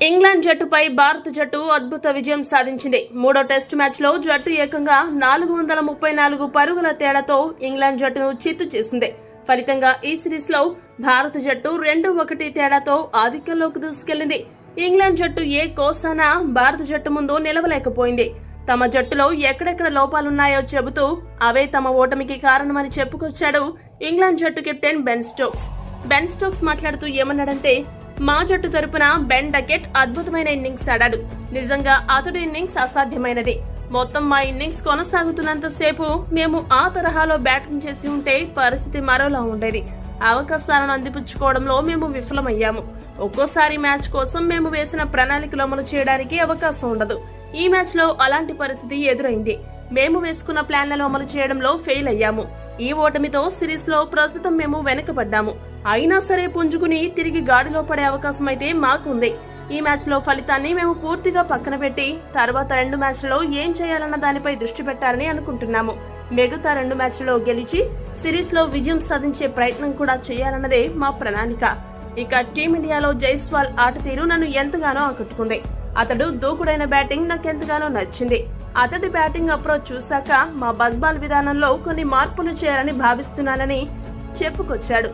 England జట్టుపై భారత జట్టు అద్భుత విజయం సాధించింది. మూడో టెస్టు మ్యాచ్లో జట్టు ఏకంగా 434 పరుగుల తేడాతో ఇంగ్లాండ్ జట్టును చిత్తు చేసింది. ఫలితంగా ఈ సిరీస్లో భారత జట్టు 2-1 తేడాతో ఆధిక్యంలోకి దూసుకెళ్లింది. ఇంగ్లాండ్ జట్టు ఏ కోసానా భారత జట్టు ముందు నిలవలేకపోయింది. తమ జట్టులో ఎక్కడెక్కడ లోపాలున్నాయో చెబుతూ అవే తమ ఓటమికి కారణమని చెప్పుకొచ్చాడు ఇంగ్లాండ్ జట్టు captain Ben Stokes. Ben Stokes మాట్లాడుతూ ఏమన్నాడంటే, మా జట్టు తరపున బెన్ డకెట్ అద్భుతమైన ఇన్నింగ్స్ ఆడాడు. నిజంగా అతడి ఇన్నింగ్స్ అసాధ్యమైనది. మొత్తం మా ఇన్నింగ్స్ కొనసాగుతున్నంతసేపు మేము ఆ తరహాలో బ్యాటింగ్ చేసి ఉంటే పరిస్థితి మరోలా ఉండేది. అవకాశాలను అందిపుచ్చుకోవడంలో మేము విఫలమయ్యాము. ఒక్కోసారి మ్యాచ్ కోసం మేము వేసిన ప్రణాళికలు అమలు చేయడానికి అవకాశం ఉండదు. ఈ మ్యాచ్ లో అలాంటి పరిస్థితి ఎదురైంది. మేము వేసుకున్న ప్లాన్లను అమలు చేయడంలో ఫెయిల్ అయ్యాము. ఈ ఓటమితో సిరీస్ లో ప్రస్తుతం మేము వెనకబడ్డాము. అయినా సరే పుంజుకుని తిరిగి గాడిలో పడే అవకాశం అయితే మాకుంది. ఈ మ్యాచ్ లో ఫలితాన్ని మేము పూర్తిగా పక్కన పెట్టి తర్వాత 2 మ్యాచ్లలో ఏం చేయాలన్న దానిపై దృష్టి పెట్టాలని అనుకుంటున్నాము. మిగతా 2 మ్యాచ్లలో గెలిచి సిరీస్ లో విజయం సాధించే ప్రయత్నం కూడా చేయాలన్నదే మా ప్రణాళిక. ఇక టీమిండియాలో జైస్వాల్ ఆట తీరు నన్ను ఎంతగానో ఆకట్టుకుంది. అతడు దూకుడైన బ్యాటింగ్ నాకెంతగానో నచ్చింది. అతడి బ్యాటింగ్ అప్రోచ్ చూశాక మా బజ్బాల్ విధానంలో కొన్ని మార్పులు చేయాలని భావిస్తున్నానని చెప్పుకొచ్చాడు.